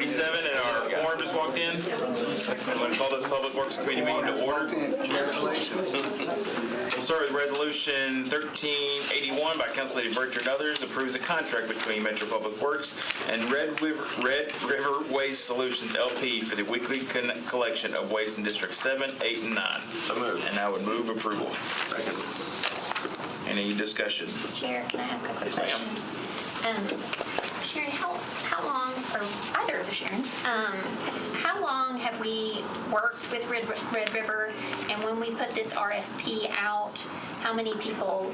7, and our quorum just walked in. I'm going to call this Public Works Committee meeting to order. Congratulations. We'll start with Resolution 1381 by Council Lady Bircher and others. Approves a contract between Metro Public Works and Red River Waste Solutions LP for the weekly collection of waste in District 7, 8, and 9. So moved. And I would move approval. Second. Any discussion? Chair, can I ask a quick Yes, question? Sharon, how long, or either of the Sharons, how long have we worked with Red River? And when we put this RFP out, how many people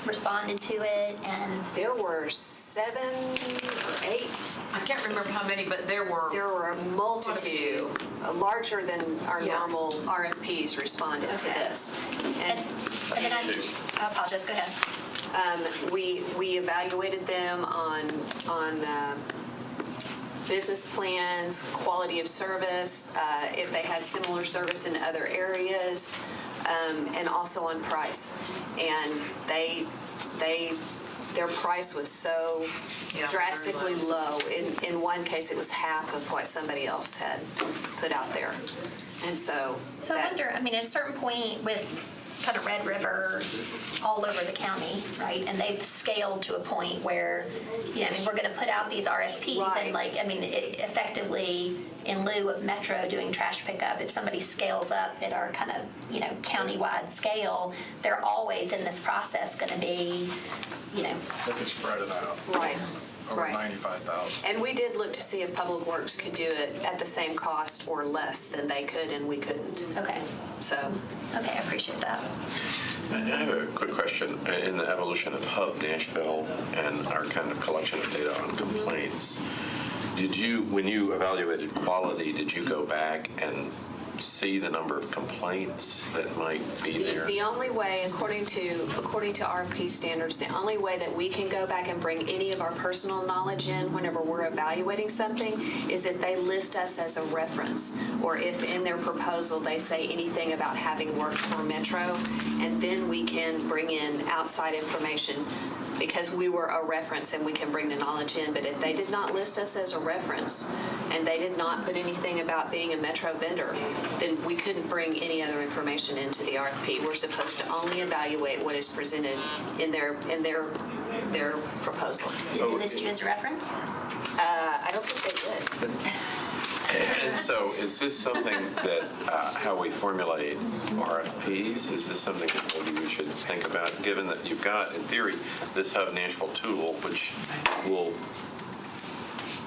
responded to it? And There were 7 or 8. I can't remember how many, but there were. There were a multitude, larger than our Yeah. normal RFPs responded to this. and then I apologize. Go ahead. We evaluated them on business plans, quality of service, if they had similar service in other areas, and also on price. And their price was so Yeah, drastically very low. In one case, it was half of what somebody else had put out there. And so So I wonder, I mean, at a certain point with kind of Red River all over the county, right? And they've scaled to a point where, you know, I mean, we're going to put out these RFPs Right. and like, I mean, effectively in lieu of Metro doing trash pickup, if somebody scales up at our kind of, you know, county-wide scale, they're always in this process going to be, you know, They can spread it out. Right. Over Right. 95,000. And we did look to see if Public Works could do it at the same cost or less than they could, and we couldn't. okay. So, Okay, I appreciate that. I have a quick question. In the evolution of Hub Nashville and our kind of collection of data on complaints, when you evaluated quality, did you go back and see the number of complaints that might be there? the only way, according to RFP standards, the only way that we can go back and bring any of our personal knowledge in whenever we're evaluating something is if they list us as a reference, or if in their proposal they say anything about having worked for Metro, and then we can bring in outside information because we were a reference and we can bring the knowledge in. But if they did not list us as a reference and they did not put anything about being a Metro vendor, then we couldn't bring any other information into the RFP. We're supposed to only evaluate what is presented in their proposal. Did they list you as a reference? I don't think they did. And so is this something that, how we formulate RFPs, is this something that maybe we should think about, given that you've got, in theory, this Hub Nashville tool, which will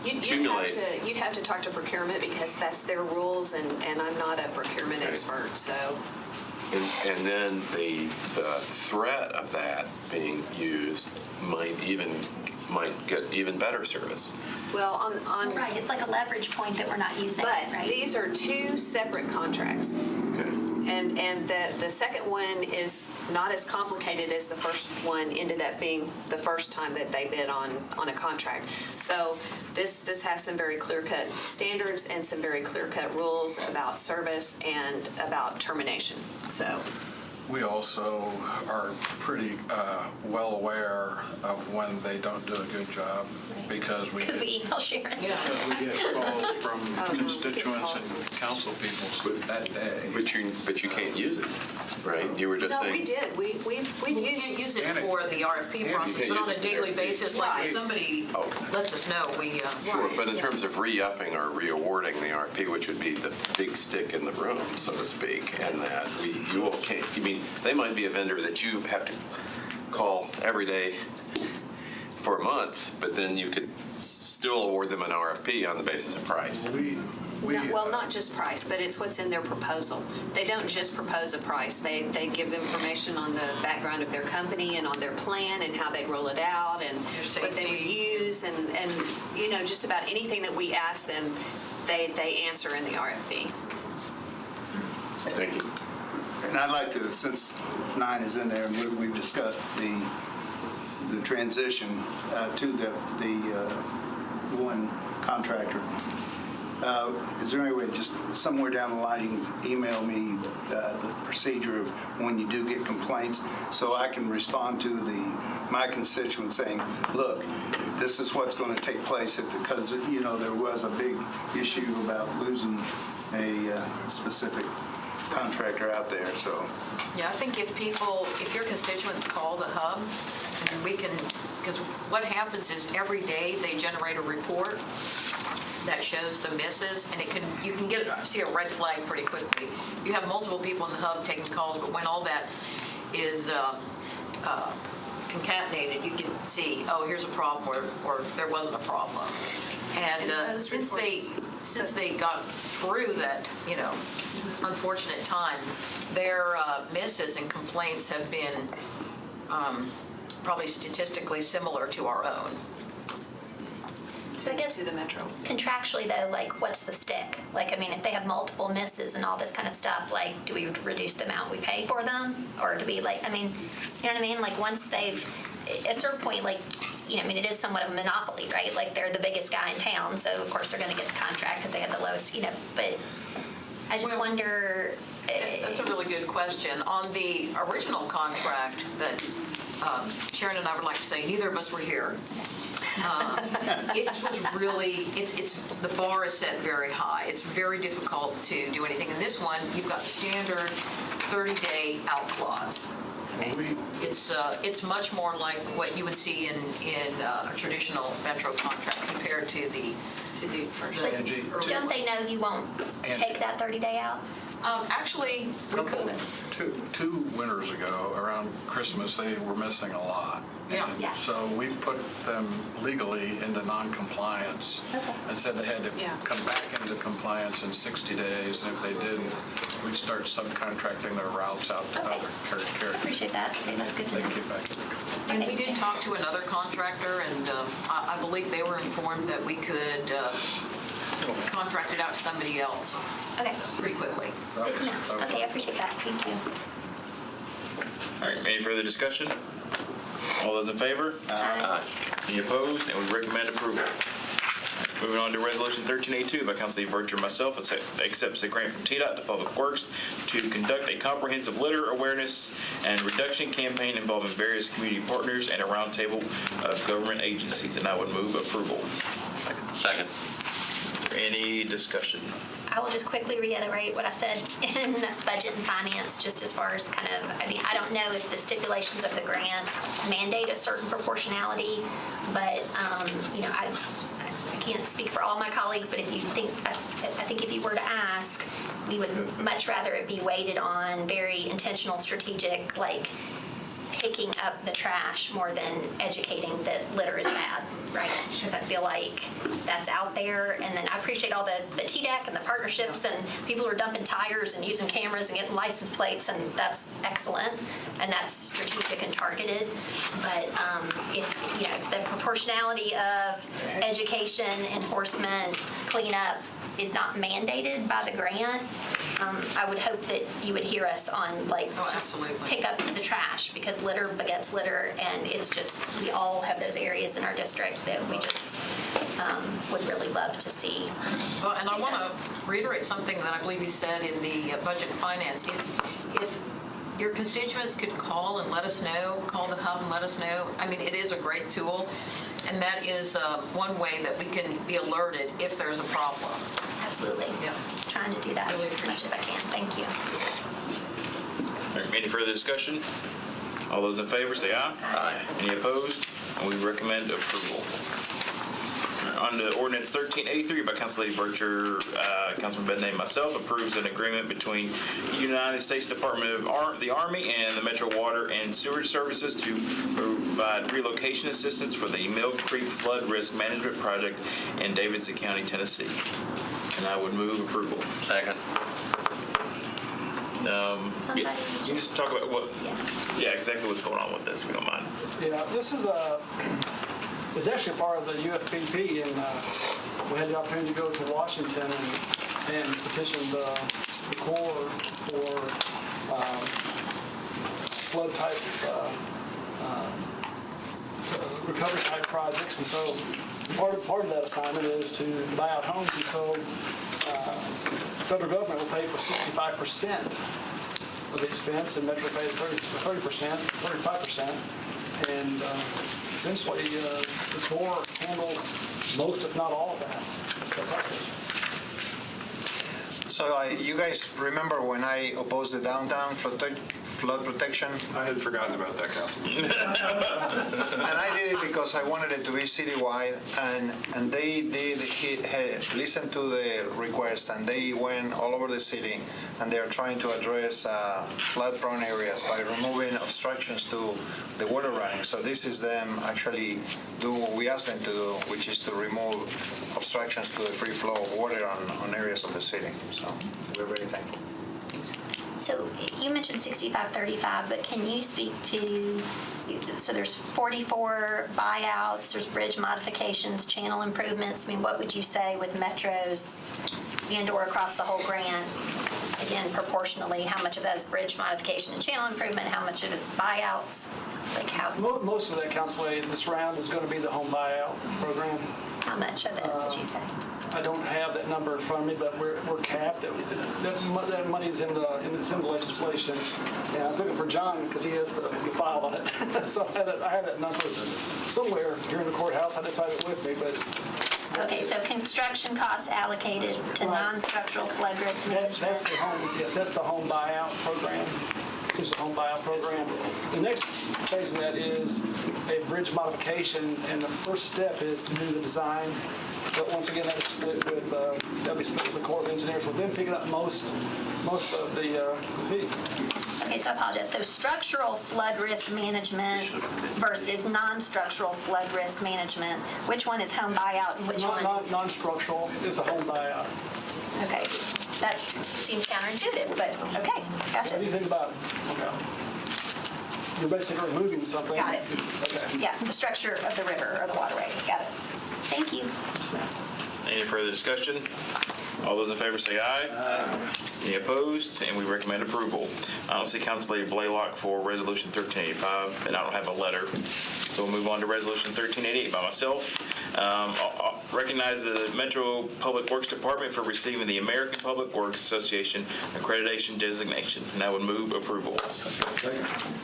accumulate. You'd have to talk to procurement because that's their rules, and I'm not a procurement expert, so. And then the threat of that being used might get even better service. Well, on Right, it's like a leverage point that we're not using, but right? these are 2 separate contracts. Okay. And the second one is not as complicated as the first one ended up being the first time that they bid on a contract. So this has some very clear-cut standards and some very clear-cut rules about service and about termination. So We also are pretty well aware of when they don't do a good job because we Because we email Sharon. Yeah. get calls from constituents and council people that day. But you can't use it, right? You were just no, saying. we did. We You can't use it for the RFP process, can't but on use a it daily for basis, like if Right. somebody Oh. lets us know, we. Sure, but in terms of re-upping or re-awarding the RFP, which would be the big stick in the room, so to speak, and that you all can't, I mean, they might be a vendor that you have to call every day for a month, but then you could still award them an RFP on the basis of price. not just price, but it's what's in their proposal. They don't just propose a price. They give information on the background of their company and on their plan and how they roll it out and what they would use and you know, just about anything that we ask them, they answer in the RFP. Thank you. And I'd like to, since 9 is in there, and we've discussed the transition to the one contractor. Is there any way, just somewhere down the line, you can email me the procedure of when you do get complaints, so I can respond to my constituents saying, look, this is what's going to take place because, you know, there was a big issue about losing a specific contractor out there, so. Yeah, I think if your constituents call the hub, and we can, because what happens is every day they generate a report that shows the misses, and you can see a red flag pretty quickly. You have multiple people in the hub taking calls, but when all that is concatenated, you can see, oh, here's a problem, or there wasn't a problem. And since they got through that, unfortunate time, their misses and complaints have been probably statistically similar to our own. So I guess To the metro. contractually though, like what's the stick? Like, I mean, if they have multiple misses and all this kind of stuff, like, do we reduce the amount we pay for them? Or do we like, I mean, you know what I mean? Like once they've, at a certain point, like, I mean, it is somewhat of a monopoly, right? Like they're the biggest guy in town, so of course they're gonna get the contract because they have the lowest, but I just wonder. That's a really good question. On the original contract that Sharon and I would like to say, neither of us were here. It was really, the bar is set very high. It's very difficult to do anything. In this one, you've got the standard 30-day out clause. It's much more like what you would see in a traditional metro contract compared to the first. Angie, Don't they know you won't take that 30-day out? Actually, we could. Two winters ago, around Christmas, they were missing a lot. Yeah. And Yeah. so we put them legally into non-compliance Okay. and said they had to come back into compliance in 60 days. And if they didn't, we'd start subcontracting their routes out to Okay. other carriers. Appreciate that. Okay, that's good to They know. get back into compliance. And we did talk to another contractor, and I believe they were informed that we could contract it out to somebody else Okay, pretty quickly. good to know. Okay, I appreciate that. Thank you. All right, any further discussion? All those in favor? Aye. Any opposed? And we recommend approval. Moving on to Resolution 1382 by Councilor Berger and myself, accepts a grant from TDOT to Public Works to conduct a comprehensive litter awareness and reduction campaign involving various community partners and a roundtable of government agencies, and I would move approval. Second. Any discussion? I will just quickly reiterate what I said in budget and finance, just as far as kind of, I mean, I don't know if the stipulations of the grant mandate a certain proportionality, but, I can't speak for all my colleagues, but if you think, I think if you were to ask, we would much rather it be weighted on very intentional, strategic, like picking up the trash more than educating that litter is bad, right? Because I feel like that's out there. And then I appreciate all the TDEC and the partnerships and people who are dumping tires and using cameras and getting license plates, and that's excellent. And that's strategic and targeted. But if the proportionality of education, enforcement, cleanup is not mandated by the grant, I would hope that you would hear us on just absolutely. pick up the trash, because litter begets litter, and it's just, we all have those areas in our district that we just would really love to see. Well, and I want to reiterate something that I believe you said in the budget and finance. If your constituents could call and let us know, call the hub and let us know, I mean, it is a great tool, and that is one way that we can be alerted if there's a problem. Absolutely. Yeah. Trying to do that Really as much as I can. Thank you. All right, any further discussion? All those in favor say aye. Aye. Any opposed? And we recommend approval. On to ordinance 1383 by Councilor Berger, Councilman Bednay, and myself, approves an agreement between the United States Department of the Army and the Metro Water and Sewerage Services to provide relocation assistance for the Mill Creek Flood Risk Management Project in Davidson County, Tennessee. And I would move approval. Second. Somebody You just talk about what, exactly what's going on with this, if you don't mind. Yeah, this is it's actually part of the UFPP, and we had the opportunity to go to Washington and petition the Corps for flood type recovery type projects, and so part of that assignment is to buy out homes, and so the federal government will pay for 65% of the expense, and Metro pays 30%, 35%, and essentially, the Corps handles most, if not all of that process. So you guys remember when I opposed the downtown flood protection? I had forgotten about that, Councilman. And I did it because I wanted it to be citywide, and they did listen to the request, and they went all over the city, and they are trying to address flood-prone areas by removing obstructions to the water running. So this is them actually doing what we asked them to do, which is to remove obstructions to the free flow of water on areas of the city. So we're very thankful. So you mentioned 6535, but can you speak to, so there's 44 buyouts, there's bridge modifications, channel improvements. I mean, what would you say with metros and/or across the whole grant? Again, proportionally, how much of that is bridge modification and channel improvement? How much of it is buyouts? Like how? Most of that, Council Lady, this round is going to be the home buyout program. How much of it would you say? I don't have that number in front of me, but we're capped. That money's in the legislation. And I was looking for John because he has the file on it. So I had that number somewhere here in the courthouse. I decided it with me, but. Okay, so construction costs allocated to non-structural flood risk management. That's the home buyout program. This is the home buyout program. The next phase of that is a bridge modification, and the first step is to do the design. But once again, that'll be split with the Corps of Engineers. We'll then pick up most of the fee. Okay, so I apologize. So structural flood risk management versus non-structural flood risk management. Which one is home buyout and which one? Non-structural is the home buyout. Okay, that seems counterintuitive, but okay, gotcha. What do you think about it? Okay. You're basically removing something. Got it. Okay. Yeah, the structure of the river or the waterway. Got it. Thank you. Any further discussion? All those in favor say aye. Aye. Any opposed? And we recommend approval. I don't see Council Lady Blaylock for Resolution 1385, and I don't have a letter. So we'll move on to Resolution 1388 by myself. I'll recognize the Metro Public Works Department for receiving the American Public Works Association accreditation designation, and I would move approval.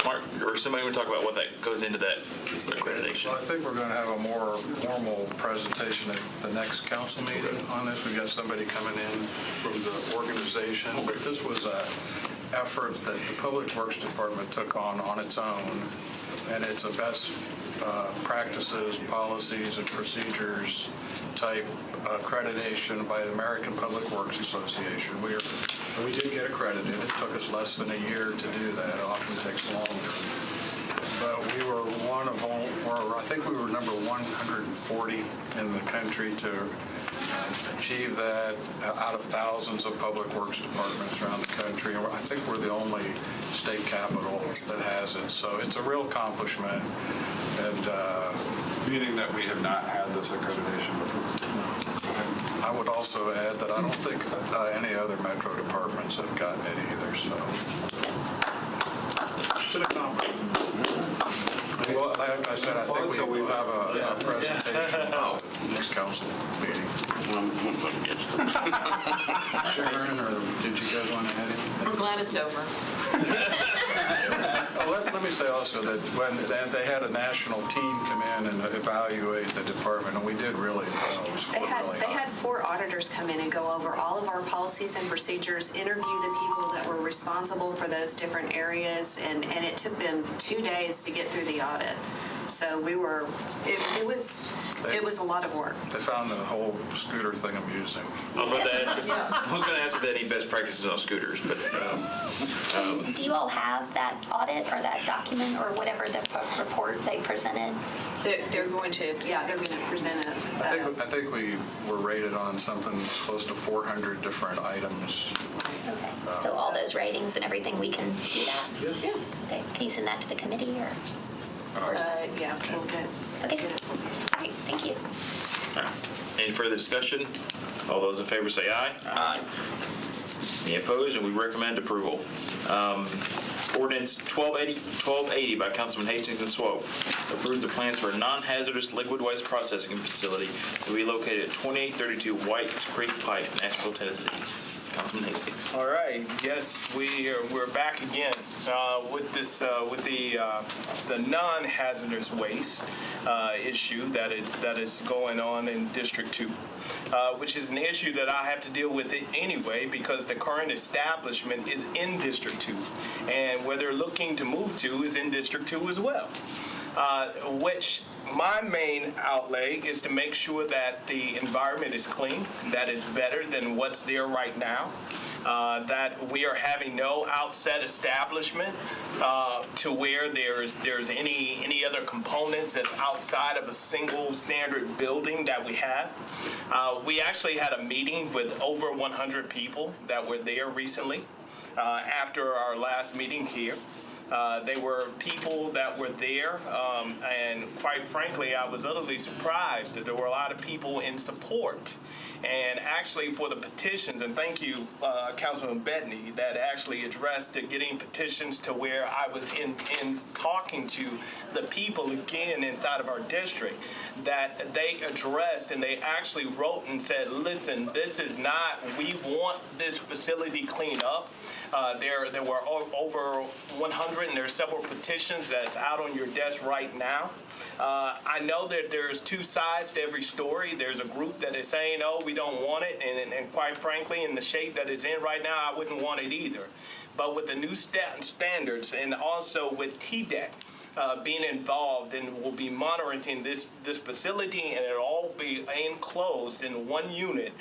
Mark, or somebody want to talk about what that goes into that accreditation? Well, I think we're going to have a more formal presentation at the next council meeting on this. We've got somebody coming in from the organization, but this was an effort that the Public Works Department took on its own, and it's a best practices, policies, and procedures type accreditation by the American Public Works Association. We did get accredited. It took us less than a year to do that. It often takes longer. But we were one of all, or I think we were number 140 in the country to achieve that out of thousands of public works departments around the country. And I think we're the only state capital that has it. So it's a real accomplishment. And meaning that we have not had this accreditation before. I would also add that I don't think any other metro departments have gotten it either. So it's an accomplishment. Well, like I said, I think we will have a presentation next council meeting. Sharon, or did you guys want to add anything? We're glad it's over. Let me say also that when they had a national team come in and evaluate the department, and we did really well. They had 4 auditors come in and go over all of our policies and procedures, interview the people that were responsible for those different areas, and it took them 2 days to get through the audit. So it was a lot of work. They found the whole scooter thing amusing. I was going to ask if they had any best practices on scooters, but Do you all have that audit or that document or whatever the report they presented? They're going to present it. I think we were rated on something close to 400 different items. Okay, so all those ratings and everything, we can see that? Yeah. Okay, can you send that to the committee or? Yeah, we'll get. Okay, all right, thank you. any further discussion? All those in favor say aye. Aye. Any opposed? And we recommend approval. Ordinance 1280 by Councilman Hastings and Swope approves the plans for a non-hazardous liquid waste processing facility to be located at 2832 Whites Creek Pike, Nashville, Tennessee. Councilman Hastings. All right, yes, we're back again with this with the non-hazardous waste issue that is going on in District 2, which is an issue that I have to deal with it anyway because the current establishment is in District 2, and where they're looking to move to is in District 2 as well. Which my main outlay is to make sure that the environment is clean, that is better than what's there right now, that we are having no outset establishment to where there's any other components that's outside of a single standard building that we have. We actually had a meeting with over 100 people that were there recently after our last meeting here. They were people that were there, and quite frankly, I was utterly surprised that there were a lot of people in support. And actually for the petitions, and thank you, Councilman Bettany, that actually addressed getting petitions to where I was in talking to the people again inside of our district, that they addressed and they actually wrote and said, listen, this is not, we want this facility cleaned up. There were over 100, and there are several petitions that's out on your desk right now. I know that there's two sides to every story. There's a group that is saying, oh, we don't want it, and quite frankly, in the shape that it's in right now, I wouldn't want it either. But with the new standards and also with TDEC being involved, and will be monitoring this facility, and it'll all be enclosed in one unit,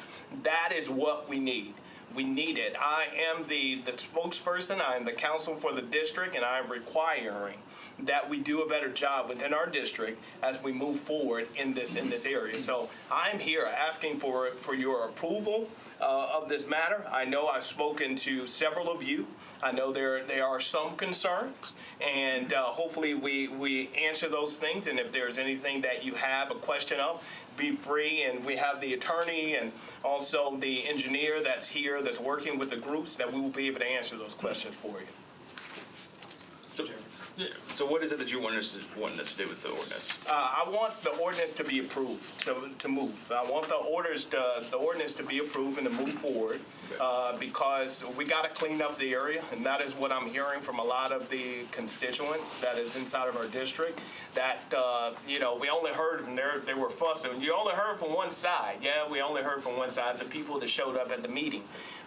that is what we need. We need it. I am the spokesperson. I am the counsel for the district, and I am requiring that we do a better job within our district as we move forward in this area. So I'm here asking for your approval of this matter. I know I've spoken to several of you. I know there are some concerns, and hopefully we answer those things. And if there's anything that you have a question of, be free. And we have the attorney and also the engineer that's here that's working with the groups that we will be able to answer those questions for you. So what is it that you want us to do with the ordinance? I want the ordinance to be approved, to move. I want the ordinance to be approved and to move forward because we got to clean up the area, and that is what I'm hearing from a lot of the constituents that is inside of our district. That we only heard from they were fussing. You only heard from one side. Yeah, we only heard from one side, the people that showed up at the meeting.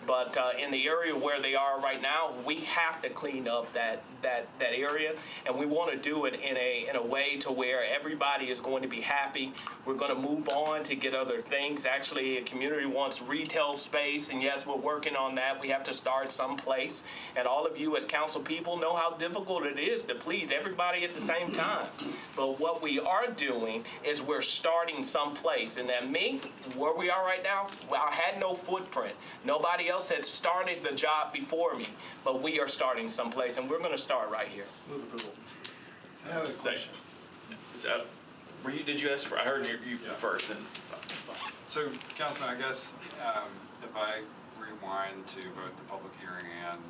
But in the area where they are right now, we have to clean up that area, and we want to do it in a way to where everybody is going to be happy. We're going to move on to get other things. Actually, a community wants retail space, and yes, we're working on that. We have to start someplace, and all of you as council people know how difficult it is to please everybody at the same time. But what we are doing is we're starting someplace, and that where we are right now, I had no footprint. Nobody else had started the job before me, but we are starting someplace, and we're going to start right here. Move approval. I have a question. Did you ask for? I heard you first. Then. So, Councilman, I guess if I rewind to both the public hearing and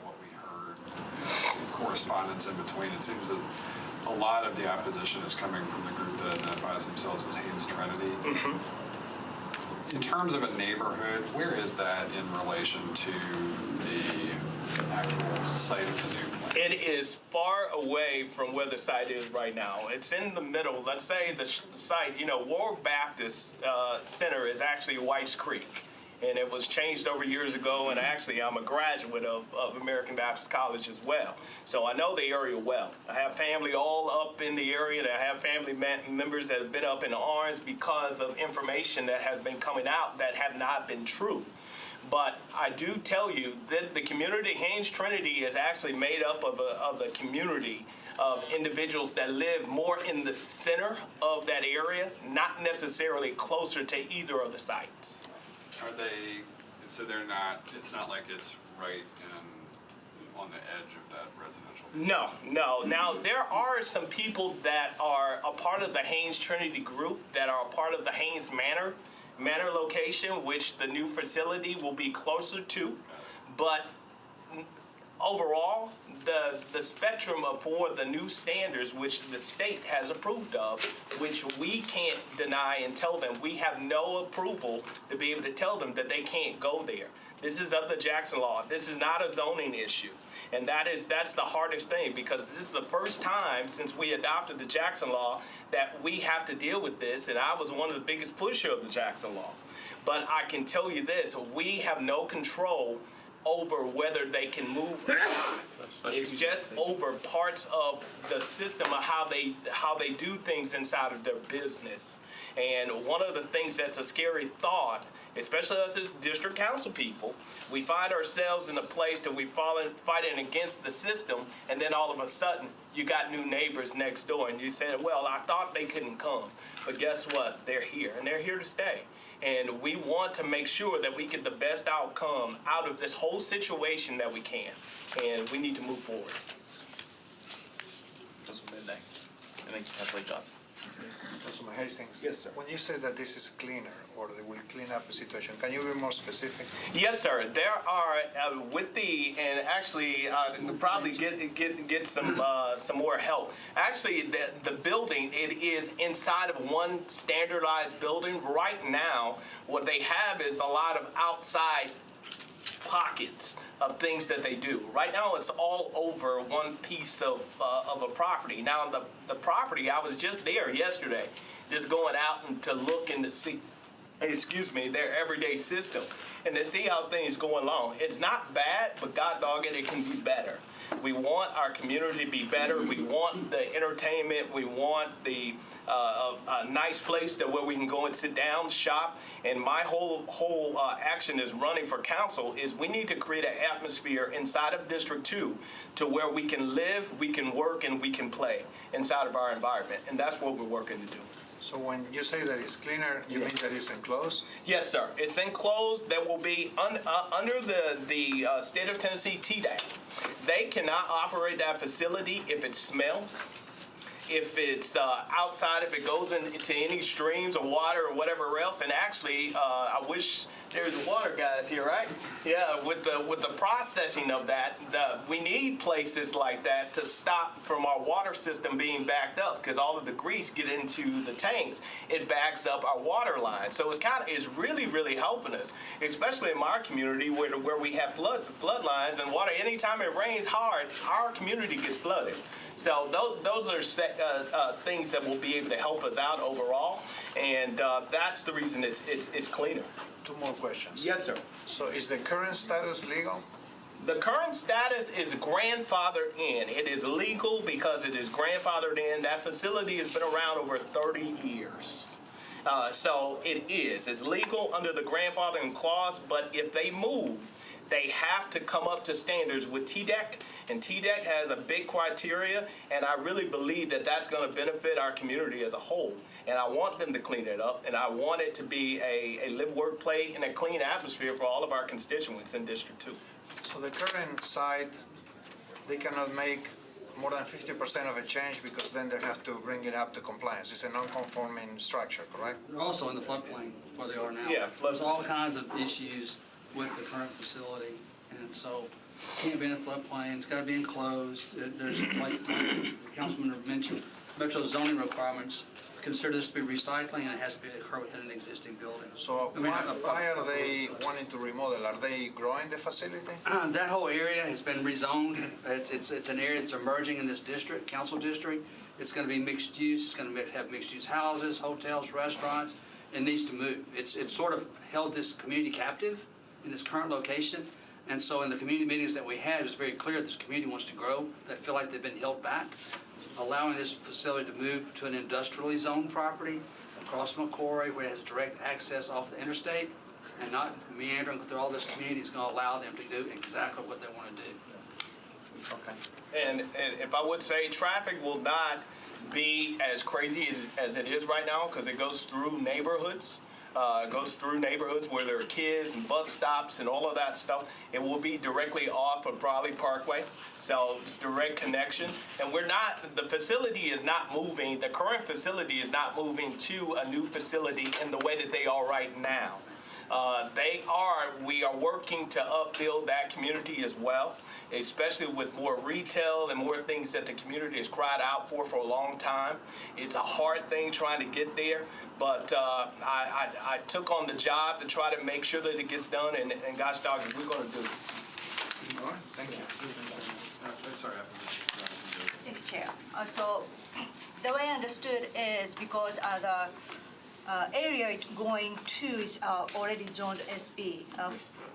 what we heard, correspondence in between, it seems that a lot of the opposition is coming from the group that identifies themselves as Haynes Trinity. Mm-hmm. In terms of a neighborhood, where is that in relation to the actual site of the new plant? It is far away from where the site is right now. It's in the middle. Let's say the site, Warwick Baptist Center is actually Whites Creek. And it was changed over years ago, and actually I'm a graduate of American Baptist College as well. So I know the area well. I have family all up in the area, and I have family members that have been up in arms because of information that has been coming out that have not been true. But I do tell you that the community, Haynes Trinity, is actually made up of a community of individuals that live more in the center of that area, not necessarily closer to either of the sites. Are they, so they're not, it's not like it's right on the edge of that residential? No. Now, there are some people that are a part of the Haynes Trinity group that are a part of the Haynes Manor location, which the new facility will be closer to. But overall, the spectrum for the new standards, which the state has approved of, which we can't deny and tell them, we have no approval to be able to tell them that they can't go there. This is of the Jackson Law. This is not a zoning issue. And that's the hardest thing, because this is the first time since we adopted the Jackson Law that we have to deal with this, and I was one of the biggest pushers of the Jackson Law. But I can tell you this, we have no control over whether they can move or not. It's just over parts of the system of how they do things inside of their business. And one of the things that's a scary thought, especially us as district council people, we find ourselves in a place that we're fighting against the system, and then all of a sudden you got new neighbors next door, and you said, well, I thought they couldn't come, but guess what? They're here, and they're here to stay. And we want to make sure that we get the best outcome out of this whole situation that we can, and we need to move forward. Councilman Midday. And then Councilman Johnson. Councilman Hastings? Yes, sir. When you say that this is cleaner, or they will clean up the situation, can you be more specific? Yes, sir. There are and actually probably get some more help. Actually, the building, it is inside of one standardized building. Right now, what they have is a lot of outside pockets of things that they do. Right now, it's all over one piece of a property. Now, the property, I was just there yesterday, just going out and to look and to see, their everyday system, and to see how things go along. It's not bad, but God dog it, it can be better. We want our community to be better. We want the entertainment. We want the a nice place where we can go and sit down, shop. And my whole action is running for council is we need to create an atmosphere inside of District 2 to where we can live, we can work, and we can play inside of our environment. And that's what we're working to do. So when you say that it's cleaner, you mean that it's enclosed? Yes, sir. It's enclosed. That will be under the state of Tennessee TDAC. They cannot operate that facility if it smells, if it's outside, if it goes into any streams of water or whatever else. And actually, I wish there's water guys here, right? Yeah, with the processing of that, we need places like that to stop from our water system being backed up, because all of the grease get into the tanks. It backs up our water line. So it's really, really helping us, especially in my community where we have flood lines and water. Anytime it rains hard, our community gets flooded. So those are things that will be able to help us out overall, and that's the reason it's cleaner. Two more questions. Yes, sir. So is the current status legal? The current status is grandfathered in. It is legal because it is grandfathered in. That facility has been around over 30 years. So it is. It's legal under the grandfathering clause, but if they move, they have to come up to standards with TDEC, and TDEC has a big criteria, and I really believe that that's going to benefit our community as a whole. And I want them to clean it up, and I want it to be a live, work, play, and a clean atmosphere for all of our constituents in District 2. So the current site, they cannot make more than 50% of a change because then they have to bring it up to compliance. It's a non-conforming structure, correct? They're also in the floodplain where they are now. Yeah, There's all kinds of issues with the current facility, and so it can't be in the floodplain. It's got to be enclosed. There's, like the Councilman mentioned, Metro zoning requirements consider this to be recycling, and it has to occur within an existing building. So why are they wanting to remodel? Are they growing the facility? That whole area has been rezoned. It's an area that's emerging in this district, council district. It's going to be mixed use. It's going to have mixed use houses, hotels, restaurants. It needs to move. It's sort of held this community captive in its current location. And so in the community meetings that we had, it was very clear this community wants to grow. They feel like they've been held back. Allowing this facility to move to an industrially zoned property across McCory where it has direct access off the interstate and not meandering through all this community is going to allow them to do exactly what they want to do. Okay. And if I would say, traffic will not be as crazy as it is right now because it goes through neighborhoods. It goes through neighborhoods where there are kids and bus stops and all of that stuff. It will be directly off of Brawley Parkway, so it's direct connection. And the facility is not moving, the current facility is not moving to a new facility in the way that they are right now. We are working to upbuild that community as well. especially with more retail and more things that the community has cried out for a long time. It's a hard thing trying to get there, but I took on the job to try to make sure that it gets done, and gosh dog it, we're going to do it. All right, thank you. Sorry. Thank you, Chair. So the way I understood is because the area it's going to is already zoned SB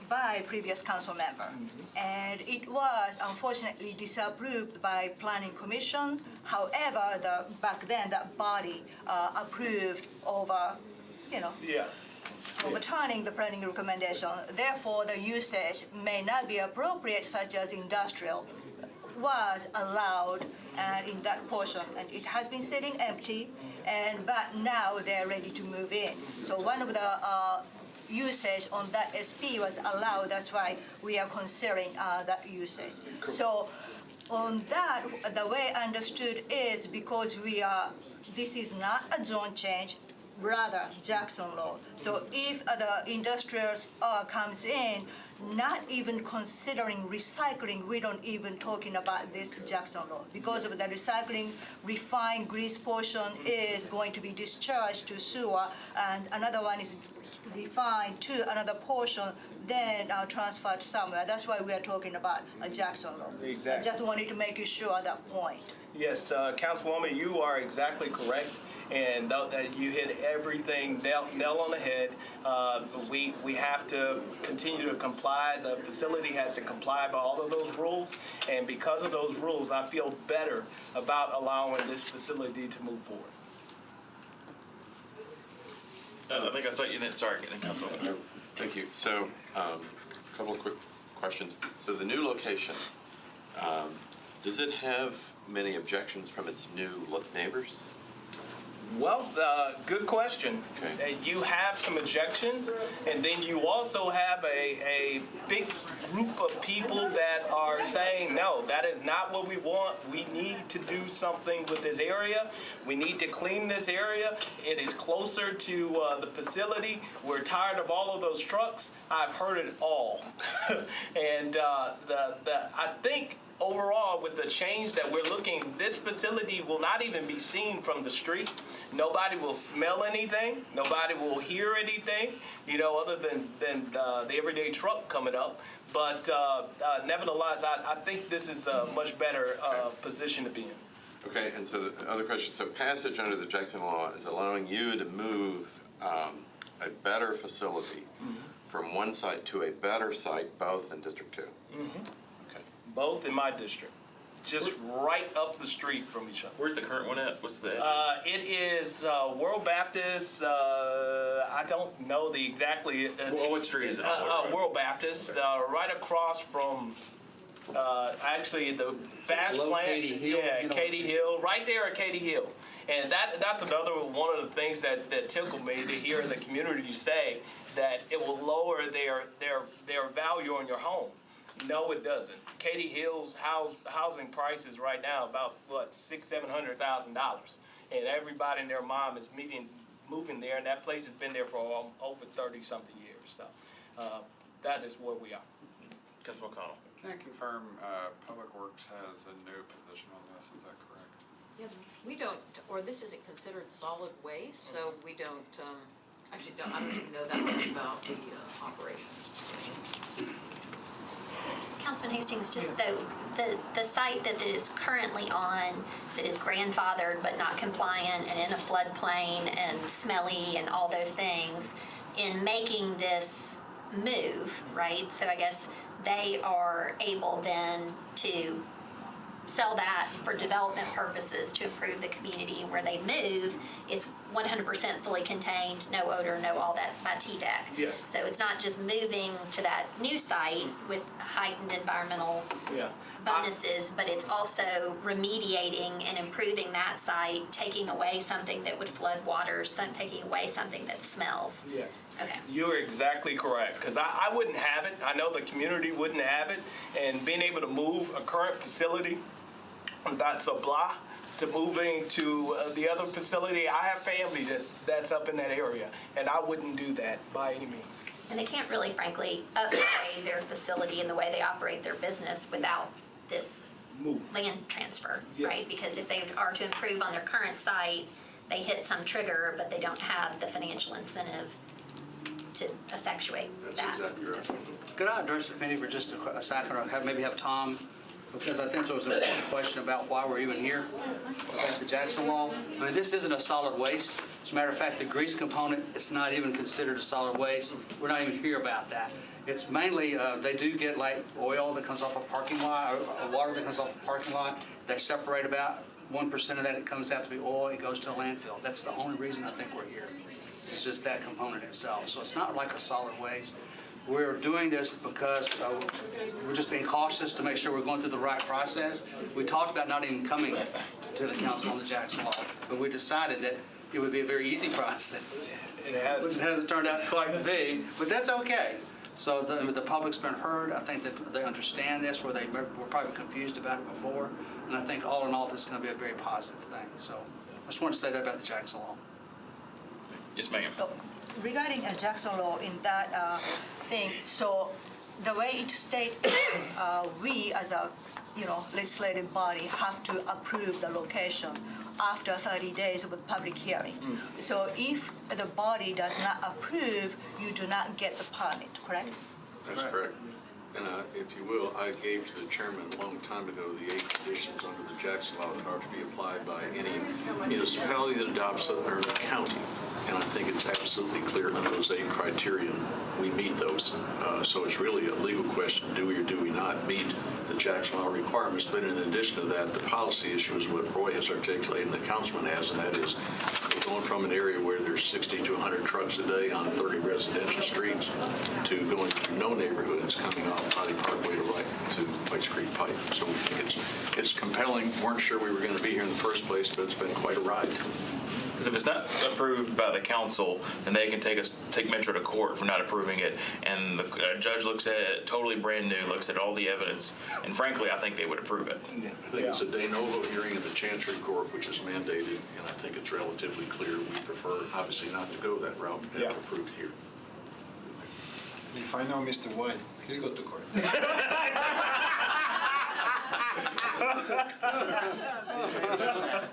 by previous council member. And it was unfortunately disapproved by Planning Commission. However, back then that body approved over, Yeah. overturning the planning recommendation. Therefore, the usage may not be appropriate, such as industrial, was allowed in that portion. And it has been sitting empty, but now they're ready to move in. So one of the usage on that SP was allowed. That's why we are considering that usage. So on that, the way I understood is because this is not a zone change, rather Jackson law. So if the industrials comes in, not even considering recycling, we don't even talking about this Jackson law. Because of the recycling, refined grease portion is going to be discharged to sewer, and another one is refined to another portion, then transferred somewhere. That's why we are talking about a Jackson law. Exactly. I just wanted to make sure that point. Yes, Councilwoman, you are exactly correct. And you hit everything nail on the head. We have to continue to comply. The facility has to comply by all of those rules. And because of those rules, I feel better about allowing this facility to move forward. I think I saw you then. Sorry, Councilwoman. Thank you. So, a couple of quick questions. So the new location, does it have many objections from its new neighbors? Well, good question. Okay. You have some objections, and then you also have a big group of people that are saying, no, that is not what we want. We need to do something with this area. We need to clean this area. It is closer to the facility. We're tired of all of those trucks. I've heard it all. And I think overall, with the change that we're looking, this facility will not even be seen from the street. Nobody will smell anything. Nobody will hear anything, other than the everyday truck coming up. But nevertheless, I think this is a much better position to be in. Okay, and so the other question, so passage under the Jackson Law is allowing you to move a better facility from one site to a better site, both in District 2? Both in my district, just right up the street from each other. Where's the current one at? What's the address? It is World Baptist. I don't know the exactly. What street is it? World Baptist, right across from. Actually, the fast plant. Katie Hill. Yeah, Katie Hill, right there at Katie Hill, and that's another one of the things that tickled me to hear the community say that it will lower their value on your home. No, it doesn't. Katie Hill's housing prices right now about $600,000-$700,000, and everybody and their mom is moving there, and that place has been there for over 30-something years. So that is where we are. Councilman O'Connell. Can I confirm Public Works has a no position on this? Is that correct? Yes, we don't, or this isn't considered solid waste, so we don't, I don't even know that much about the operation. Councilman Hastings, just the site that it is currently on, that is grandfathered but not compliant and in a floodplain and smelly and all those things, in making this move, right? So I guess they are able then to sell that for development purposes to improve the community where they move. It's 100% fully contained, no odor, no all that by TDEC. Yes. So it's not just moving to that new site with heightened environmental bonuses, but it's also remediating and improving that site, taking away something that would flood waters, taking away something that smells. Yes. Okay. You're exactly correct, because I wouldn't have it. I know the community wouldn't have it, and being able to move a current facility that's a blah to moving to the other facility. I have family that's up in that area, and I wouldn't do that by any means. And they can't really, frankly, upgrade their facility and the way they operate their business without this land transfer, Yes. right? Because if they are to improve on their current site, they hit some trigger, but they don't have the financial incentive to effectuate that. That's exactly right. Could I address the committee for just a second, or maybe have Tom, because I think there was a question about why we're even here, about the Jackson Law. I mean, this isn't a solid waste. As a matter of fact, the grease component, it's not even considered a solid waste. We're not even here about that. It's mainly, they do get like oil that comes off a parking lot, or water that comes off a parking lot. They separate about 1% of that, it comes out to be oil, it goes to a landfill. That's the only reason I think we're here. It's just that component itself. So it's not like a solid waste. We're doing this because we're just being cautious to make sure we're going through the right process. We talked about not even coming to the council on the Jackson Law, but we decided that it would be a very easy process. It has. Which it hasn't turned out quite to be, but that's okay. So the public's been heard. I think that they understand this, where they were probably confused about it before. And I think all in all, this is going to be a very positive thing. So I just want to say that about the Jackson Law. Yes, ma'am. So regarding Jackson Law in that thing, so the way it states is we as a legislative body have to approve the location after 30 days with public hearing. So if the body does not approve, you do not get the permit, correct? That's correct. And if you will, I gave to the chairman a long time ago the 8 conditions under the Jackson Law that are to be applied by any municipality that adopts it or county. And I think it's absolutely clear under those 8 criteria, we meet those. So it's really a legal question, do we or do we not meet the Jackson Law requirements? But in addition to that, the policy issue is what Roy has articulated and the councilman has, and that is going from an area where there's 60 to 100 trucks a day on 30 residential streets to going through no neighborhoods coming off Potty Parkway to right to Whites Creek Pike. So we think it's compelling. Weren't sure we were going to be here in the first place, but it's been quite a ride. Because if it's not approved by the council, then they can take Metro to court for not approving it, and the judge looks at it totally brand new, looks at all the evidence, and frankly, I think they would approve it. I think it's a de novo hearing in the Chancery Court, which is mandated, and I think it's relatively clear. We prefer, obviously, not to go that route, but have it approved here. If I know Mr. White, he'll go to court.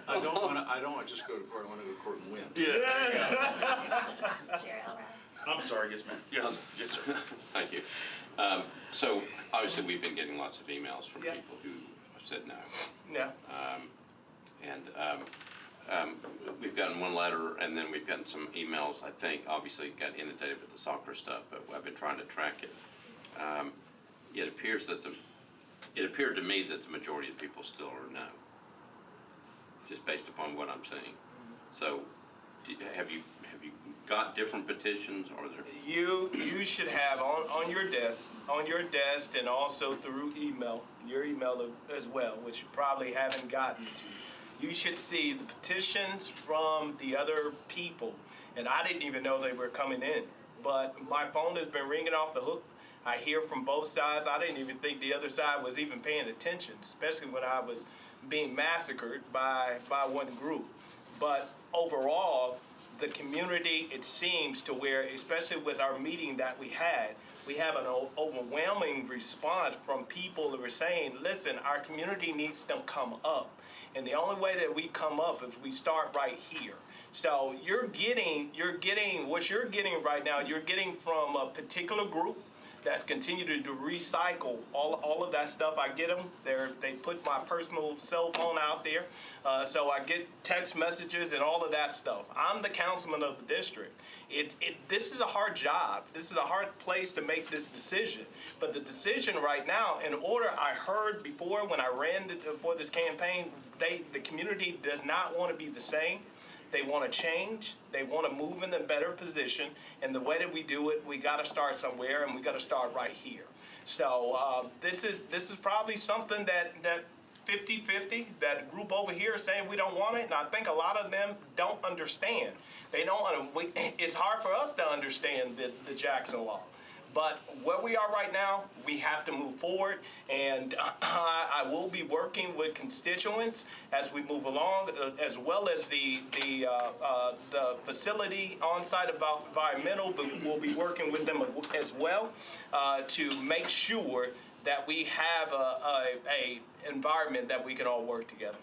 I don't want to just go to court. I want to go to court and win. I'm sorry, yes, ma'am. Yes, yes, sir. Thank you. So obviously, we've been getting lots of emails from people who have said no. Yeah. We've gotten one letter, and then we've gotten some emails. I think obviously got inundated with the soccer stuff, but I've been trying to track it. It appears that it appeared to me that the majority of people still are no, just based upon what I'm seeing. So, have you got different petitions, or there? You should have on your desk, and also through your email as well, which you probably haven't gotten to. You should see the petitions from the other people, and I didn't even know they were coming in. But my phone has been ringing off the hook. I hear from both sides. I didn't even think the other side was even paying attention, especially when I was being massacred by one group. But overall, the community, it seems to where, especially with our meeting that we have an overwhelming response from people that were saying, listen, our community needs to come up. And the only way that we come up is we start right here. So you're getting what you're getting right now, you're getting from a particular group that's continuing to recycle all of that stuff. I get them. They put my personal cell phone out there, so I get text messages and all of that stuff. I'm the councilman of the district. This is a hard job. This is a hard place to make this decision. But the decision right now, in order, I heard before when I ran for this campaign, the community does not want to be the same. They want to change. They want to move in a better position. And the way that we do it, we got to start somewhere, and we got to start right here. So this is probably something that 50-50, that group over here is saying we don't want it, and I think a lot of them don't understand. They don't want to. It's hard for us to understand the Jackson Law. But where we are right now, we have to move forward, and I will be working with constituents as we move along, as well as the facility on-site environmental, but we'll be working with them as well to make sure that we have a environment that we can all work together.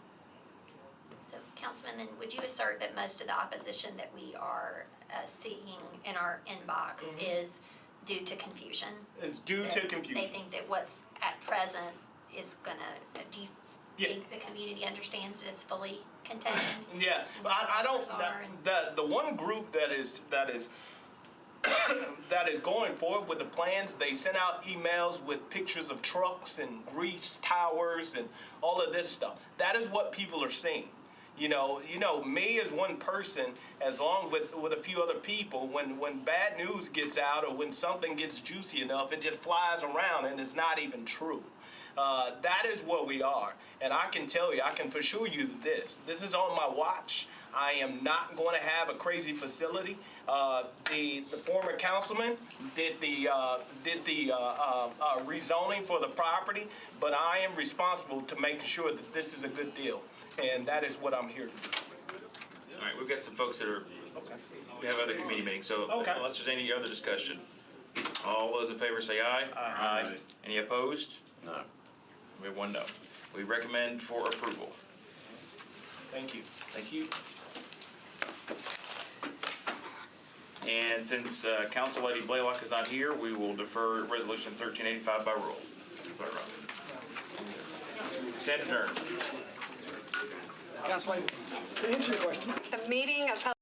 So, Councilman, then would you assert that most of the opposition that we are seeing in our inbox is due to confusion? It's due to confusion. They think that what's at present is gonna, do you think the community understands that it's fully contained? Yeah, I don't, the one group that is that is going forward with the plans, they sent out emails with pictures of trucks and grease towers and all of this stuff. That is what people are seeing. You know, me as one person, as long with a few other people, when bad news gets out or when something gets juicy enough, it just flies around and it's not even true. That is where we are. And I can tell you, I can for sure you this is on my watch. I am not going to have a crazy facility. The former councilman did the rezoning for the property, but I am responsible to make sure that this is a good deal. And that is what I'm here to do. All right, we've got some folks that are, we have other committee meetings, so unless there's any other discussion, all those in favor say aye. Aye. Any opposed? No. We have one no. We recommend for approval. Thank you. Thank you. And since Council Lady Blaylock is not here, we will defer Resolution 1385 by rule. Stand adjourned. Councilman, to answer your question. The meeting of